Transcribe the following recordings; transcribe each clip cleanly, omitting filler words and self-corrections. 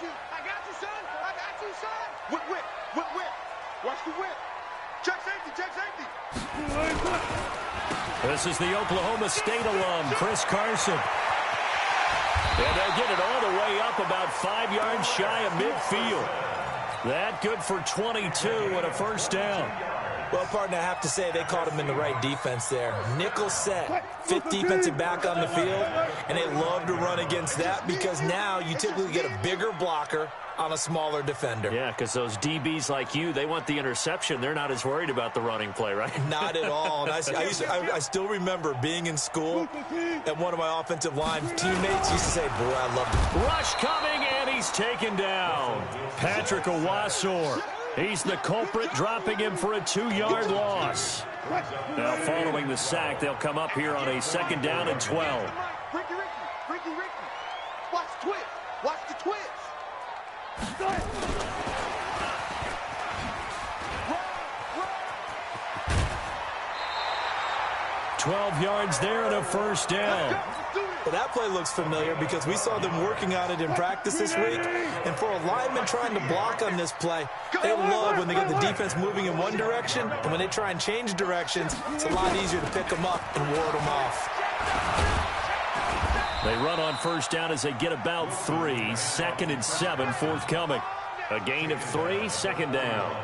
you, son. I got you, son. Whip. Watch the whip. Check safety. This is the Oklahoma State alum, Chris Carson. And they'll get it all the way up about 5 yards shy of midfield. That good for 22 and a first down. Well, partner, I have to say they caught him in the right defense there. Nickel set, fifth defensive back on the field, and they love to run against that because now you typically get a bigger blocker on a smaller defender. Yeah, because those DBs like you, they want the interception. They're not as worried about the running play, right? Not at all. And I still remember being in school, and one of my offensive line teammates used to say, boy, I love it. Rush coming, and he's taken down. Patrick Owasor. He's the culprit, dropping him for a 2-yard loss. Now, following the sack, they'll come up here on a second down and 12. Ricky. Watch the twist. 12 yards there and a first down. Well, that play looks familiar because we saw them working on it in practice this week. And for a lineman trying to block on this play, they love when they get the defense moving in one direction. And when they try and change directions, it's a lot easier to pick them up and ward them off. They run on first down as they get about 3. 2nd and 7 forthcoming. A gain of 3, second down.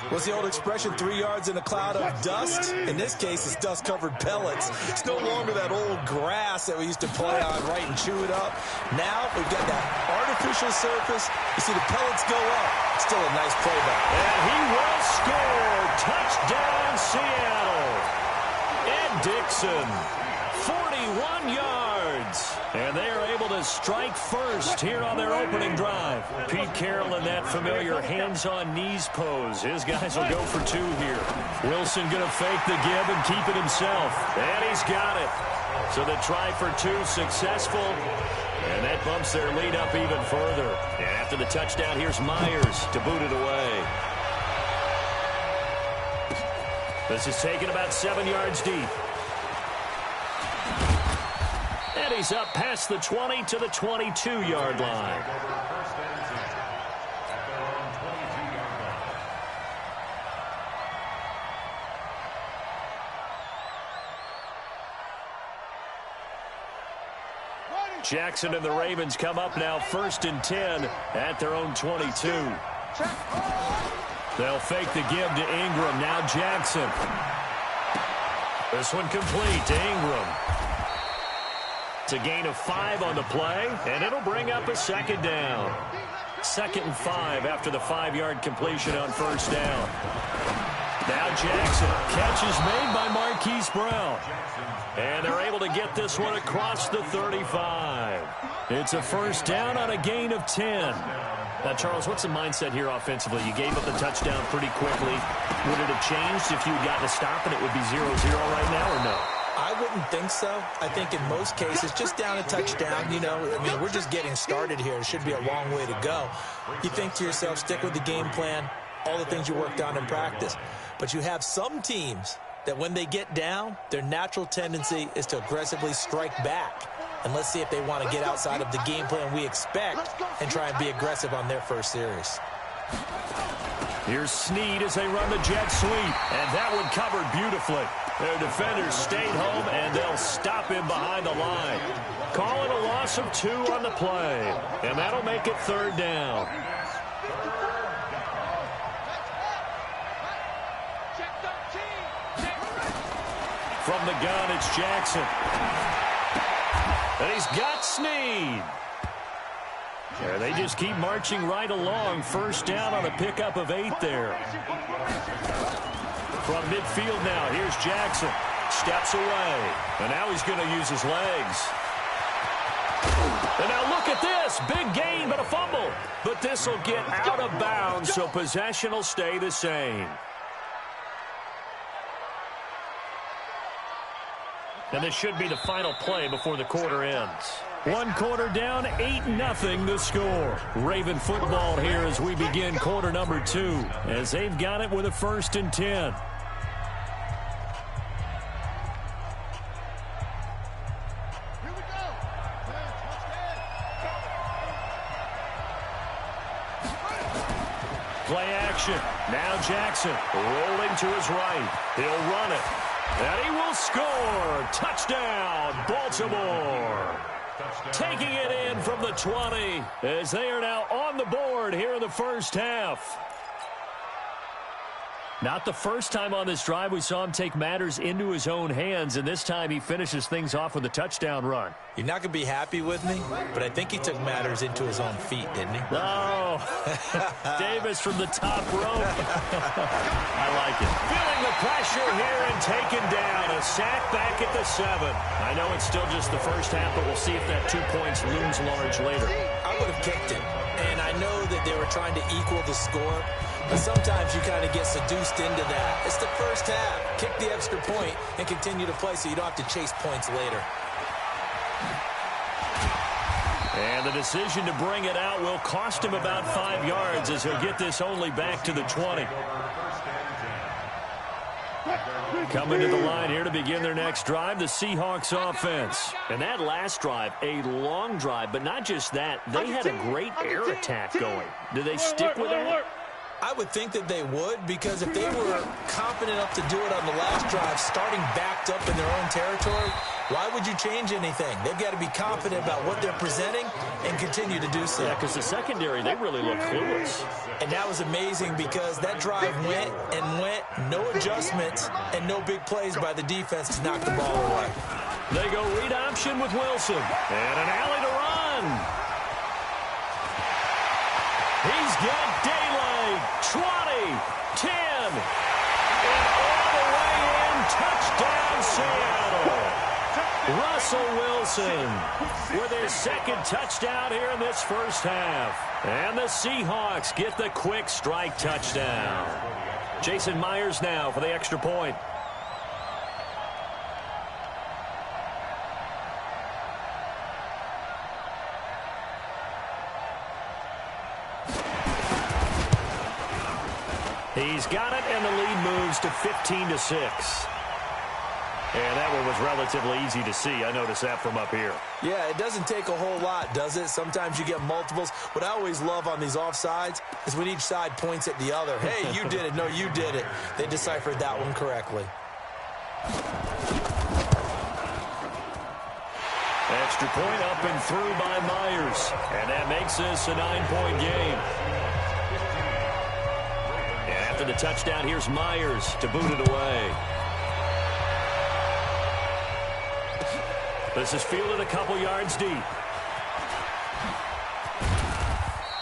What's the old expression, 3 yards in a cloud of dust? In this case, it's dust-covered pellets. It's no longer that old grass that we used to play on, right, and chew it up. Now we've got that artificial surface. You see the pellets go up. Still a nice play back. And he will score. Touchdown, Seattle. Ed Dixon, 41 yards. And they are able to strike first here on their opening drive. Pete Carroll in that familiar hands-on knees pose. His guys will go for 2 here. Wilson going to fake the give and keep it himself. And he's got it. So the try for 2 successful. And that bumps their lead up even further. And after the touchdown, here's Myers to boot it away. This is taken about 7 yards deep. And he's up past the 20 to the 22-yard line. Jackson and the Ravens come up now 1st and 10 at their own 22. They'll fake the give to Ingram. Now Jackson. This one complete to Ingram. It's a gain of 5 on the play, and it'll bring up a second down. 2nd and 5 after the 5-yard completion on first down. Now Jackson. Catch is made by Marquise Brown. And they're able to get this one across the 35. It's a first down on a gain of 10. Now, Charles, what's the mindset here offensively? You gave up the touchdown pretty quickly. Would it have changed if you had gotten a stop and it would be 0-0 right now, or no? I wouldn't think so. I think in most cases, just down a touchdown, you know, I mean, we're just getting started here. It should be a long way to go. You think to yourself, stick with the game plan, all the things you worked on in practice. But you have some teams that when they get down, their natural tendency is to aggressively strike back. And let's see if they want to get outside of the game plan we expect and try and be aggressive on their first series. Here's Snead as they run the jet sweep. And that one covered beautifully. Their defenders stayed home, and they'll stop him behind the line. Call it a loss of 2 on the play. And that'll make it 3rd down. From the gun, it's Jackson. And he's got Snead. There, they just keep marching right along. First down on a pickup of 8 there. From midfield now, here's Jackson. Steps away. And now he's going to use his legs. And now look at this. Big gain, but a fumble. But this will get out of bounds, so possession will stay the same. And this should be the final play before the quarter ends. 1 quarter down, 8-0 the score. Raven football here as we begin quarter number 2, as they've got it with a 1st and 10. Play action. Now Jackson rolling to his right. He'll run it. And he will score. Touchdown, Baltimore. Taking it in from the 20 as they are now on the board here in the first half. Not the first time on this drive we saw him take matters into his own hands, and this time he finishes things off with a touchdown run. You're not going to be happy with me, but I think he took matters into his own feet, didn't he? Oh, Davis from the top rope. I like it. Feeling the pressure here and taken down. A sack back at the 7. I know it's still just the first half, but we'll see if that 2 points looms large later. I would have kicked it, and I know that they were trying to equal the score, but sometimes you kind of get seduced into that. It's the first half. Kick the extra point and continue to play so you don't have to chase points later. And the decision to bring it out will cost him about 5 yards as he'll get this only back to the 20. Coming to the line here to begin their next drive, the Seahawks offense. And that last drive, a long drive, but not just that. They had a great air attack going. Do they stick with that? I would think that they would, because if they were confident enough to do it on the last drive, starting backed up in their own territory, why would you change anything? They've got to be confident about what they're presenting and continue to do so. Yeah, because the secondary, they really look clueless. And that was amazing because that drive went and went, no adjustments, and no big plays by the defense to knock the ball away. They go read option with Wilson. And an alley to run. He's got daylight. 20, 10, and all the way in. Touchdown, Seattle. Russell Wilson with his second touchdown here in this first half. And the Seahawks get the quick strike touchdown. Jason Myers now for the extra point. He's got it, and the lead moves to 15-6. And that one was relatively easy to see. I noticed that from up here. Yeah, it doesn't take a whole lot, does it? Sometimes you get multiples. What I always love on these offsides is when each side points at the other. Hey, you did it. No, you did it. They deciphered that one correctly. Extra point up and through by Myers. And that makes this a 9-point game. And after the touchdown, here's Myers to boot it away. This is fielded a couple yards deep.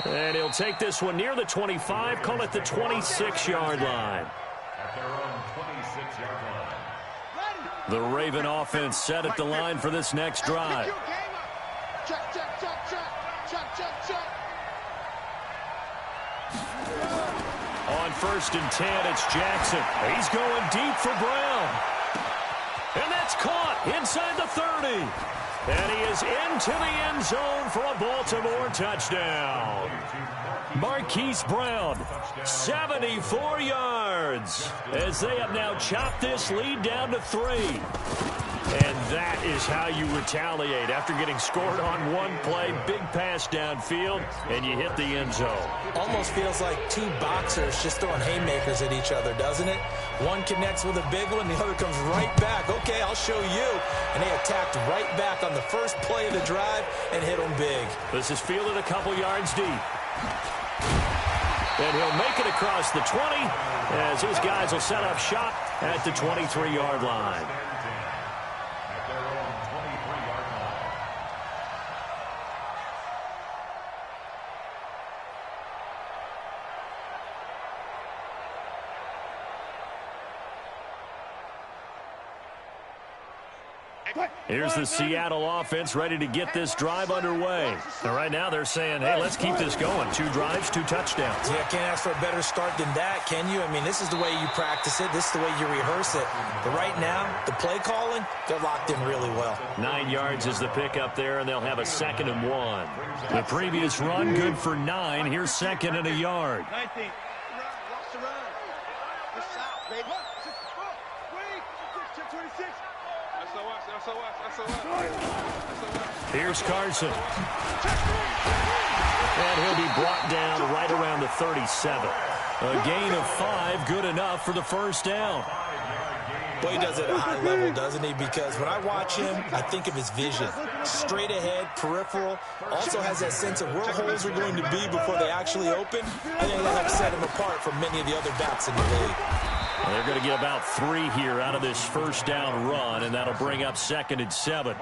And he'll take this one near the 25, call it the 26-yard line. At their own 26-yard line. The Raven offense set at the line for this next drive. On 1st and 10, it's Jackson. He's going deep for Brown. And that's caught inside the 30. And he is into the end zone for a Baltimore touchdown. Marquise Brown, 74 yards, as they have now chopped this lead down to 3. And that is how you retaliate after getting scored on one play, big pass downfield, and you hit the end zone. Almost feels like two boxers just throwing haymakers at each other, doesn't it? One connects with a big one, the other comes right back. Okay, I'll show you. And they attacked right back on the first play of the drive and hit them big. This is fielded a couple yards deep. And he'll make it across the 20 as his guys will set up shop at the 23-yard line. Here's the Seattle offense ready to get this drive underway. And right now they're saying, hey, let's keep this going. 2 drives, 2 touchdowns. Yeah, can't ask for a better start than that, can you? I mean, this is the way you practice it. This is the way you rehearse it. But right now, the play calling, they're locked in really well. 9 yards is the pickup there, and they'll have a 2nd and 1. The previous run, good for 9. Here's 2nd and a yard. 19. Watch the run. This out, baby. 26. Here's Carson. And he'll be brought down right around the 37. A gain of 5, good enough for the first down. Boy, he does it at a high level, doesn't he? Because when I watch him, I think of his vision. Straight ahead, peripheral. Also has that sense of where holes are going to be before they actually open. I think that helps set him apart from many of the other backs in the league. Well, they're going to get about 3 here out of this first down run, and that'll bring up 2nd and 7.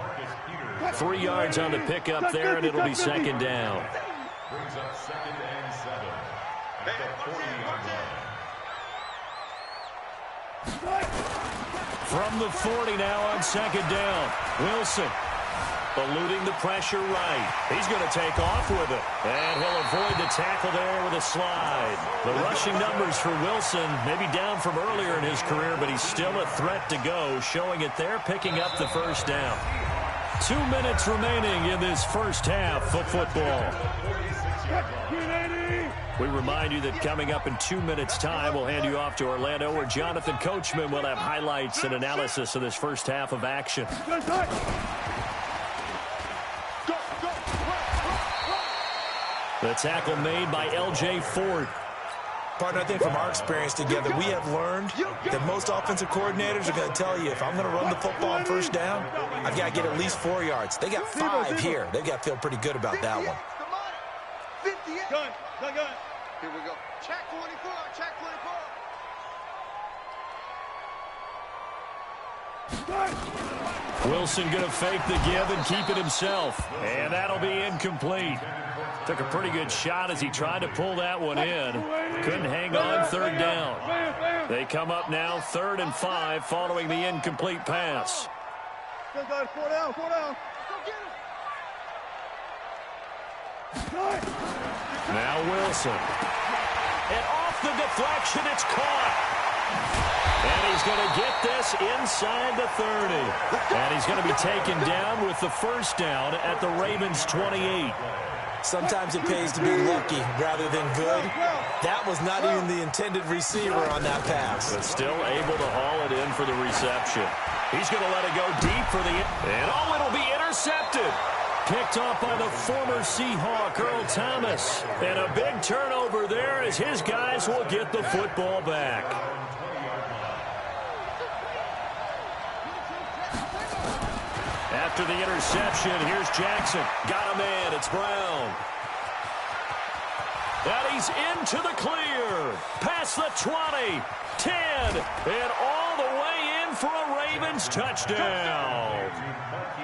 3 yards on the pickup there, and it'll be 2nd down. Brings up 2nd and 7. From the 40 now on 2nd down. Wilson eluding the pressure right. He's going to take off with it. And he'll avoid the tackle there with a slide. The rushing numbers for Wilson maybe down from earlier in his career, but he's still a threat to go, showing it there, picking up the first down. 2 minutes remaining in this first half of football. We remind you that coming up in 2 minutes' time, we'll hand you off to Orlando, where Jonathan Coachman will have highlights and analysis of this first half of action. The tackle made by L.J. Ford. Partner, I think from our experience together, we have learned that most offensive coordinators are going to tell you, if I'm going to run the football on first down, I've got to get at least 4 yards. They got 5 here. They've got to feel pretty good about that one. Gun. Here we go. Check 24. Wilson going to fake the give and keep it himself. And that'll be incomplete. Took a pretty good shot as he tried to pull that one in. Couldn't hang on 3rd down. They come up now 3rd and 5 following the incomplete pass. 4 down. Now Wilson. And off the deflection, it's caught. And he's going to get this inside the 30. And he's going to be taken down with the first down at the Ravens' 28. Sometimes it pays to be lucky rather than good. That was not even the intended receiver on that pass. But still able to haul it in for the reception. He's going to let it go deep for the... And it'll be intercepted. Picked off by the former Seahawk, Earl Thomas. And a big turnover there as his guys will get the football back. After the interception, here's Jackson. Got a man. It's Brown. And he's into the clear. Past the 20, 10, and all the way in for a Ravens touchdown.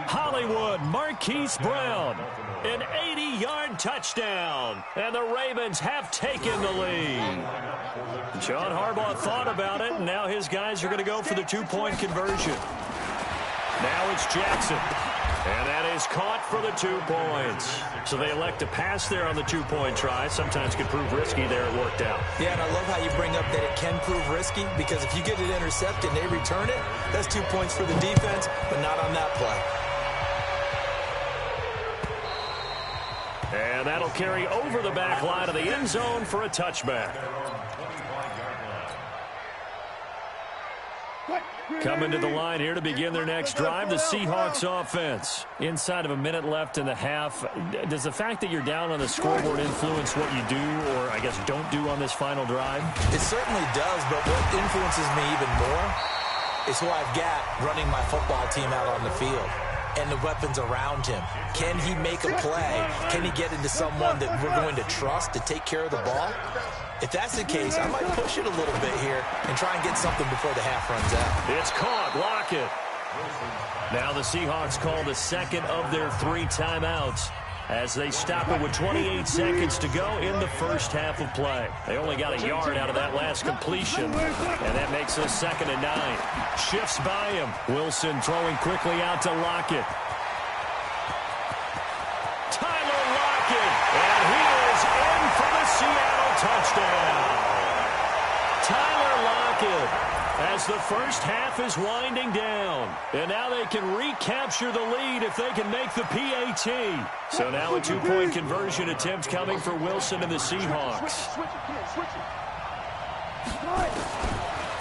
Hollywood Marquise Brown, an 80-yard touchdown, and the Ravens have taken the lead. John Harbaugh thought about it, and now his guys are going to go for the 2-point conversion. Now it's Jackson, and that is caught for the 2 points. So they elect to pass there on the 2-point try. Sometimes could prove risky there. It worked out. Yeah, and I love how you bring up that it can prove risky, because if you get it intercepted and they return it, that's 2 points for the defense, but not on that play. And that'll carry over the back line of the end zone for a touchback. Coming to the line here to begin their next drive, the Seahawks offense. Inside of a minute left in the half, does the fact that you're down on the scoreboard influence what you do, or I guess don't do on this final drive? It certainly does, but what influences me even more is who I've got running my football team out on the field and the weapons around him. Can he make a play? Can he get into someone that we're going to trust to take care of the ball? If that's the case, I might push it a little bit here and try and get something before the half runs out. It's caught. Lockett. Now the Seahawks call the second of their 3 timeouts as they stop it with 28 seconds to go in the first half of play. They only got a yard out of that last completion, and that makes it 2nd and 9. Shifts by him. Wilson throwing quickly out to Lockett. Tyler Lockett, and he is in for the Seattle touchdown. Tyler Lockett, as the first half is winding down. And now they can recapture the lead if they can make the PAT. So now a 2-point conversion attempt coming for Wilson and the Seahawks.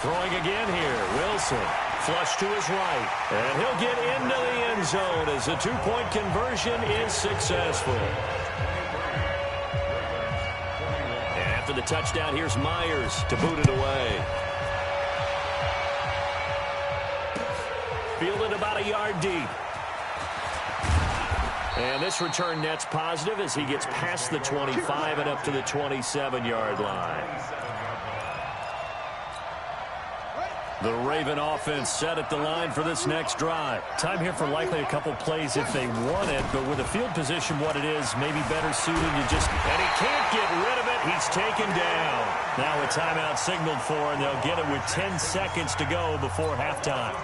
Throwing again here, Wilson. Flush to his right. And he'll get into the end zone as the 2-point conversion is successful. after the touchdown. Here's Myers to boot it away. Fielded about a yard deep. And this return net's positive as he gets past the 25 and up to the 27-yard line. The Raven offense set at the line for this next drive. Time here for likely a couple plays if they want it, but with the field position what it is, maybe better suited to just... And he can't get rid of it. He's taken down. Now a timeout signaled for, and they'll get it with 10 seconds to go before halftime.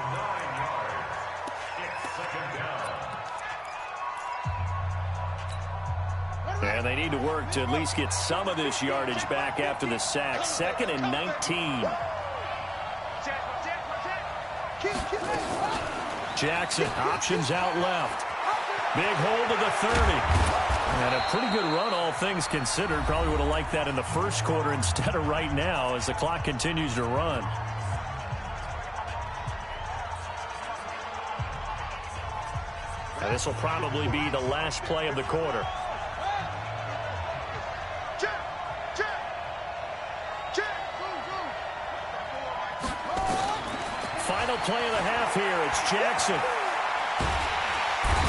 And they need to work to at least get some of this yardage back after the sack. 2nd and 19. Jackson, options out left. Big hold of the 30. And a pretty good run, all things considered. Probably would have liked that in the first quarter instead of right now as the clock continues to run. And this will probably be the last play of the quarter. Final play of the half here. It's Jackson.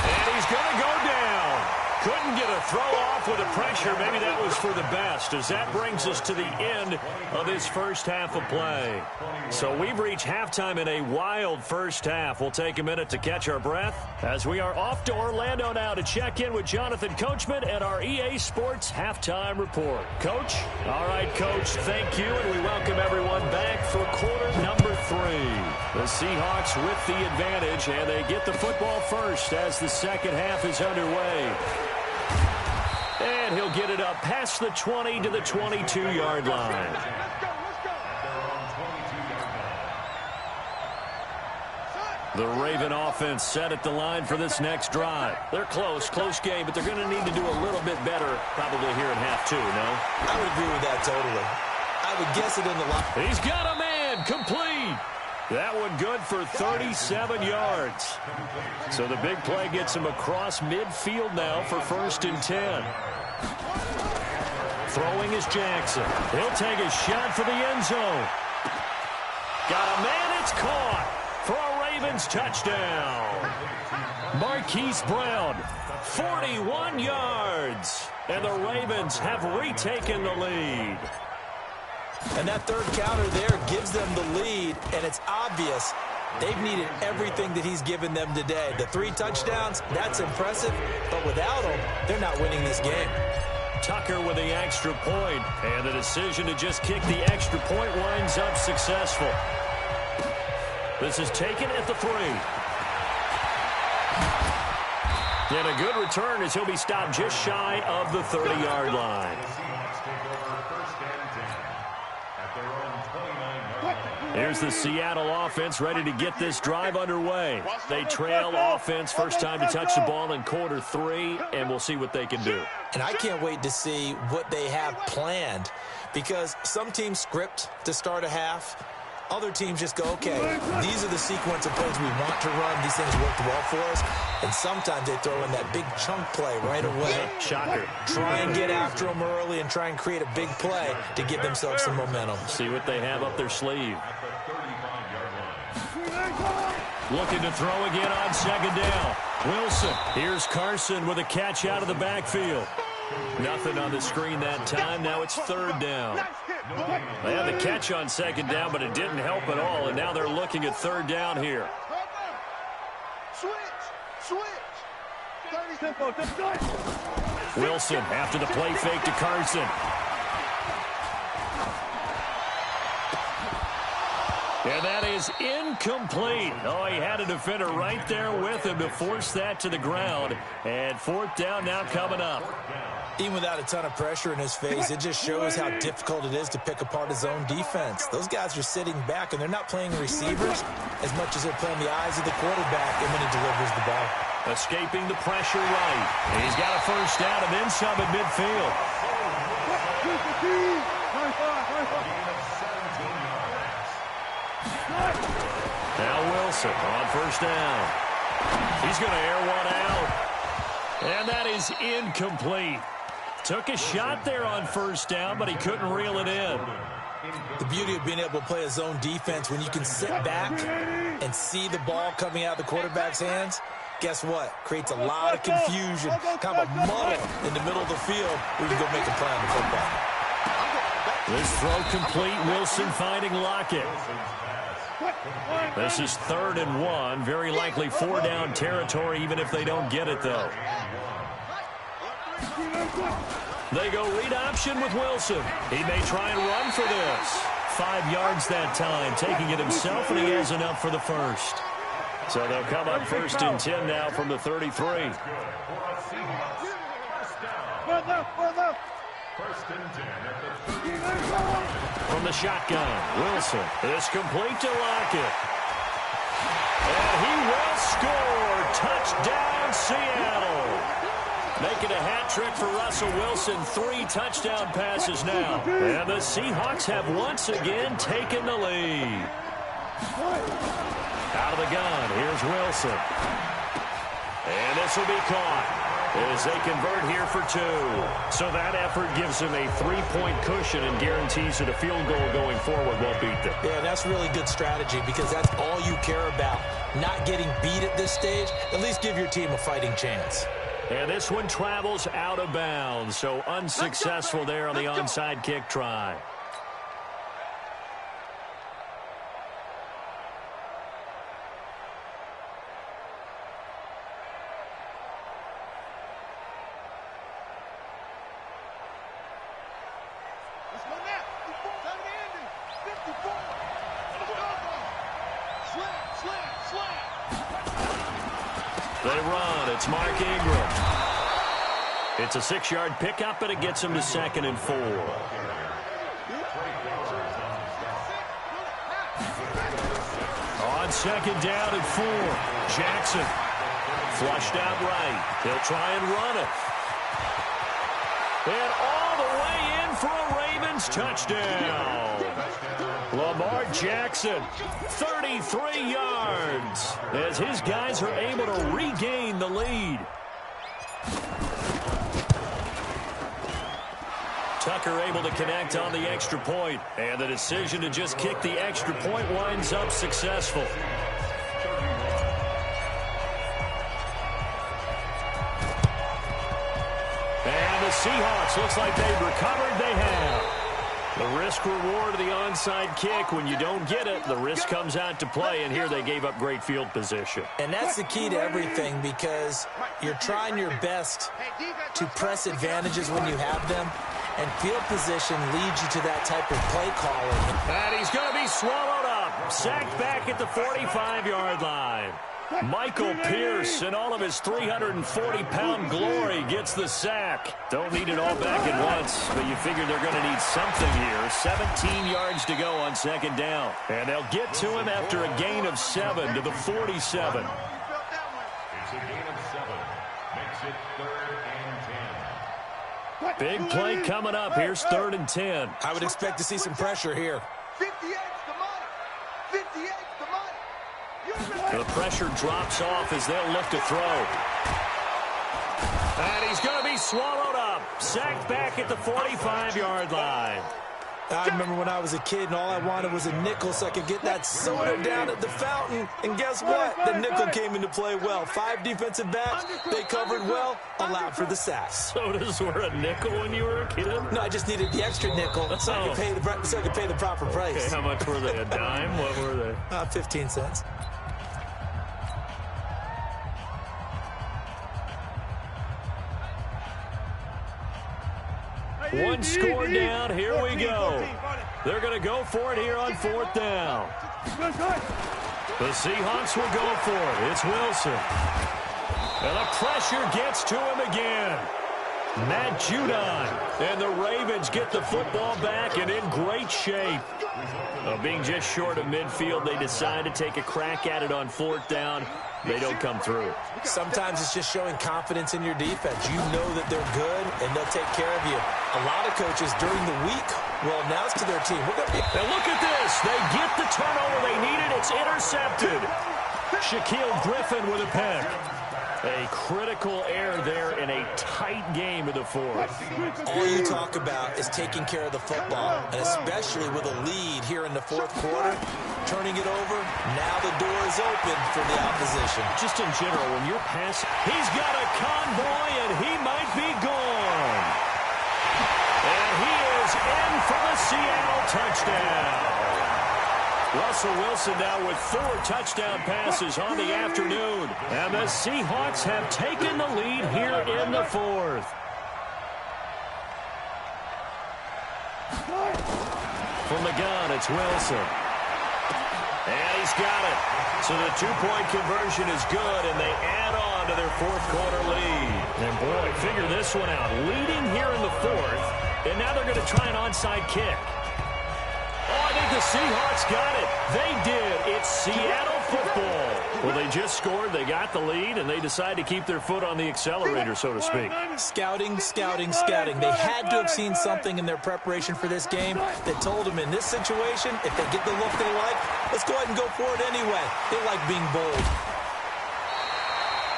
And he's going to go down. Couldn't get a throw off with the pressure. Maybe that was for the best, as that brings us to the end of this first half of play. So we've reached halftime in a wild first half. We'll take a minute to catch our breath as we are off to Orlando now to check in with Jonathan Coachman at our EA Sports Halftime Report. Coach? All right, Coach, thank you, and we welcome everyone back for quarter number 3. The Seahawks with the advantage, and they get the football first as the second half is underway. And he'll get it up past the 20 to the 22-yard line. The Raven offense set at the line for this next drive. They're close game, but they're going to need to do a little bit better probably here in half 2, no? I would agree with that totally. I would guess it in the line. He's got a man complete. That one good for 37 yards. So the big play gets him across midfield now for 1st and 10. Throwing is Jackson. He'll take a shot for the end zone. Got a man, it's caught for a Ravens touchdown. Marquise Brown, 41 yards. And the Ravens have retaken the lead. And that third counter there gives them the lead, and it's obvious they've needed everything that he's given them today. The 3 touchdowns, that's impressive, but without him, they're not winning this game. Tucker with the extra point, and the decision to just kick the extra point winds up successful. This is taken at the 3. And a good return as he'll be stopped just shy of the 30-yard line. Here's the Seattle offense ready to get this drive underway. They trail offense, first time to touch the ball in quarter 3, and we'll see what they can do. And I can't wait to see what they have planned, because some teams script to start a half. Other teams just go, okay, these are the sequence of plays we want to run. These things worked well for us. And sometimes they throw in that big chunk play right away. Shocker. Try and get after them early and try and create a big play to give themselves some momentum. See what they have up their sleeve. Looking to throw again on 2nd down. Wilson. Here's Carson with a catch out of the backfield. Nothing on the screen that time. Now it's 3rd down. They had the catch on 2nd down, but it didn't help at all, and now they're looking at 3rd down here. Wilson after the play fake to Carson. And that is incomplete. Oh, he had a defender right there with him to force that to the ground. And 4th down now coming up. Even without a ton of pressure in his face, it just shows how difficult it is to pick apart his own defense. Those guys are sitting back, and they're not playing receivers as much as they're playing the eyes of the quarterback and when he delivers the ball. Escaping the pressure right. And he's got a 1st down and then some at midfield. Now Wilson on 1st down. He's going to air one out. And that is incomplete. Took a shot there on first down, but he couldn't reel it in. The beauty of being able to play a zone defense when you can sit back and see the ball coming out of the quarterback's hands, guess what? Creates a lot of confusion, kind of a muddle in the middle of the field where you can go make a play on the football. This throw complete. Wilson finding Lockett. This is 3rd and 1. Very likely 4-down territory, even if they don't get it, though. They go read option with Wilson. He may try and run for this. 5 yards that time, taking it himself, and he has enough for the first. So they'll come up 1st and 10 now from the 33. From the shotgun, Wilson is complete to Lockett. And he will score. Touchdown, Seattle. Making a hat trick for Russell Wilson. 3 touchdown passes now. And the Seahawks have once again taken the lead. Out of the gun, here's Wilson. And this will be caught as they convert here for 2. So that effort gives them a 3-point cushion and guarantees that a field goal going forward won't beat them. Yeah, that's really good strategy because that's all you care about. Not getting beat at this stage. At least give your team a fighting chance. And this one travels out of bounds, so unsuccessful there on the onside kick try. They run. It's Mark Ingram. It's a 6-yard pickup, but it gets him to 2nd and 4. On 2nd down and 4. Jackson flushed out right. He'll try and run it. And all the way in for a Ravens touchdown. Lamar Jackson, 33 yards, as his guys are able to regain the lead. Tucker able to connect on the extra point, and the decision to just kick the extra point winds up successful. And the Seahawks, looks like they've recovered. They have. The risk-reward of the onside kick, when you don't get it, the risk comes out to play, and here they gave up great field position. And that's the key to everything because you're trying your best to press advantages when you have them, and field position leads you to that type of play calling. And he's going to be swallowed up, sacked back at the 45-yard line. Michael Pierce, in all of his 340-pound glory, gets the sack. Don't need it all back at once, but you figure they're going to need something here. 17 yards to go on 2nd down. And they'll get to him after a gain of 7 to the 47. It's a gain of 7. Makes it 3rd and 10. Big play coming up. Here's 3rd and 10. I would expect to see some pressure here. 58's the money. 58's the money. The pressure drops off as they'll look to throw. And he's going to be swallowed up. Sacked back at the 45-yard line. I remember when I was a kid and all I wanted was a nickel so I could get that soda down at the fountain. And guess what? The nickel came into play well. 5 defensive backs, they covered well, allowed for the sack. Sodas were a nickel when you were a kid? No, I just needed the extra nickel so I could pay the proper price. Okay, how much were they? A dime? What were they? 15 cents. One score down. Here we go. They're going to go for it here on 4th down. The Seahawks will go for it. It's Wilson. And the pressure gets to him again. Matt Judon. And the Ravens get the football back and in great shape. Being just short of midfield, they decide to take a crack at it on 4th down. They don't come through. Sometimes it's just showing confidence in your defense. You know that they're good, and they'll take care of you. A lot of coaches during the week will announce to their team, we're going to be... And look at this. They get the turnover they needed. It's intercepted. Shaquille Griffin with a pick. A critical error there in a tight game of the fourth. All you talk about is taking care of the football, and especially with a lead here in the fourth quarter, turning it over, now the door is open for the opposition. Just in general, when you're passing, he's got a convoy, and he might be gone. And he is in for the Seattle touchdown. Russell Wilson now with 4 touchdown passes on the afternoon. And the Seahawks have taken the lead here in the fourth. From the gun, it's Wilson. And he's got it. So the 2-point conversion is good, and they add on to their fourth quarter lead. And boy, figure this one out. Leading here in the fourth, and now they're going to try an onside kick. Oh, I think the Seahawks got it. They did. It's Seattle football. Well, they just scored, they got the lead, and they decide to keep their foot on the accelerator, so to speak. Scouting, scouting, scouting. They had to have seen something in their preparation for this game that told them in this situation, if they get the look they like, let's go ahead and go for it anyway. They like being bold.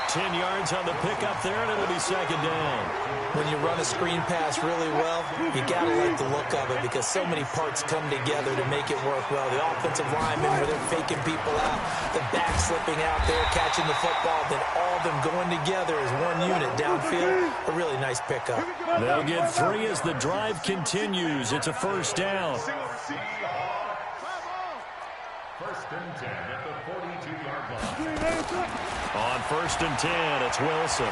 10 yards on the pickup there, and it'll be second down. When you run a screen pass really well, you got to like the look of it because so many parts come together to make it work well. The offensive linemen where they're faking people out, the back slipping out there, catching the football, then all of them going together as one unit downfield. A really nice pickup. They'll get 3 as the drive continues. It's a first down. First and 10 at the 42-yard line. On first and 10, it's Wilson.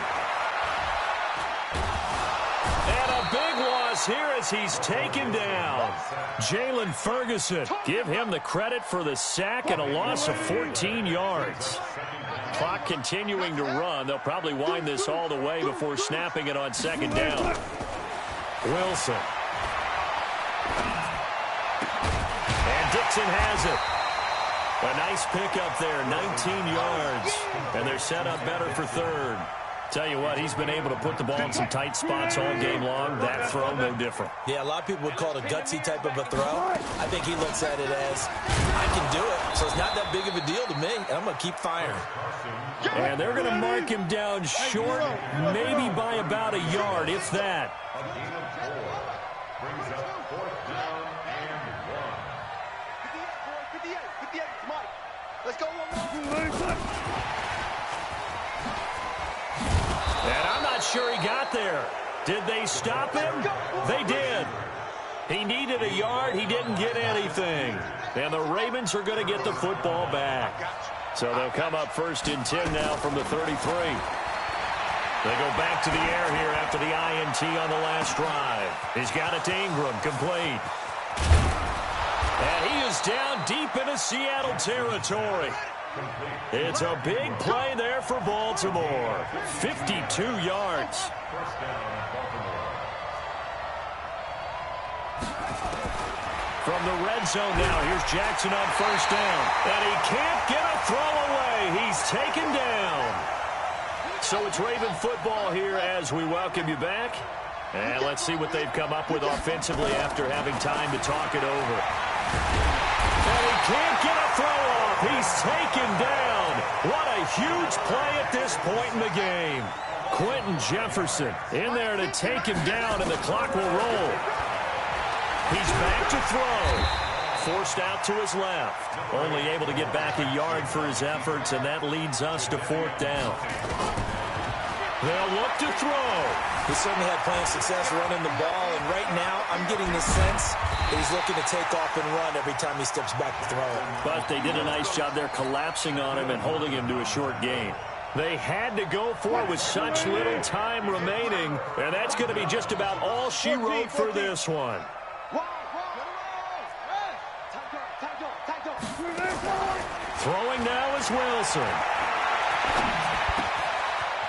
And a big loss here as he's taken down. Jalen Ferguson, give him the credit for the sack and a loss of 14 yards. Clock continuing to run. They'll probably wind this all the way before snapping it on second down. Wilson. And Dixon has it. A nice pickup there, 19 yards. And they're set up better for third. Tell you what, he's been able to put the ball in some tight spots all game long. That throw, no different. Yeah, a lot of people would call it a gutsy type of a throw. I think he looks at it as, I can do it, so it's not that big of a deal to me, and I'm going to keep firing. And they're going to mark him down short, maybe by about a yard, if that. Brings up fourth down and 58, Mike. Let's go. And I'm not sure he got there. Did they stop him? They did. He needed a yard. He didn't get anything. And the Ravens are going to get the football back. So they'll come up first and 10 now from the 33. They go back to the air here after the INT on the last drive. He's got it to Ingram, complete. And he is down deep into Seattle territory. It's a big play there for Baltimore. 52 yards. From the red zone now, here's Jackson on first down. And he can't get a throw away. He's taken down. So it's Raven football here as we welcome you back. And let's see what they've come up with offensively after having time to talk it over. And he can't get a throw off. He's taken down. What a huge play at this point in the game. Quentin Jefferson in there to take him down, and the clock will roll. He's back to throw. Forced out to his left. Only able to get back a yard for his efforts, and that leads us to fourth down. They'll look to throw. He certainly had plenty of success running the ball, and right now I'm getting the sense that he's looking to take off and run every time he steps back to throw it. But they did a nice job there collapsing on him and holding him to a short gain. They had to go for it with such little time remaining, and that's going to be just about all she wrote for this one. Throwing now is Wilson.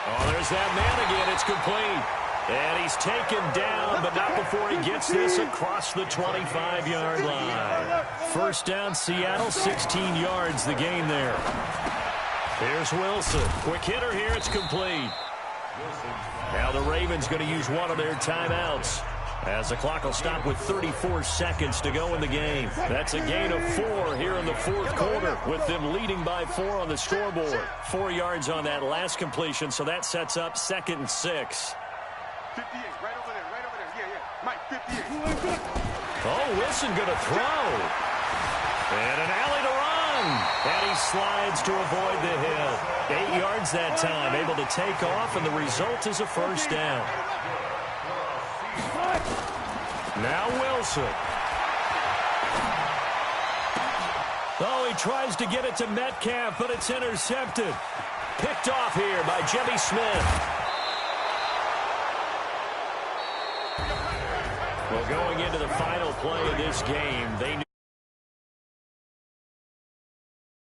Oh, there's that man again. It's complete. And he's taken down, but not before he gets this across the 25-yard line. First down, Seattle, 16 yards, the gain there. Here's Wilson. Quick hitter here. It's complete. Now the Ravens going to use one of their timeouts. As the clock will stop with 34 seconds to go in the game. That's a gain of 4 here in the fourth quarter, with them leading by 4 on the scoreboard. 4 yards on that last completion, so that sets up 2nd and 6. 58, right over there. Yeah. Mike, 58. Oh, Wilson going to throw. And an alley to run. And he slides to avoid the hit. 8 yards that time, able to take off, and the result is a first down. Now Wilson. Oh, he tries to get it to Metcalf, but it's intercepted. Picked off here by Jimmy Smith. Well, going into the final play of this game, they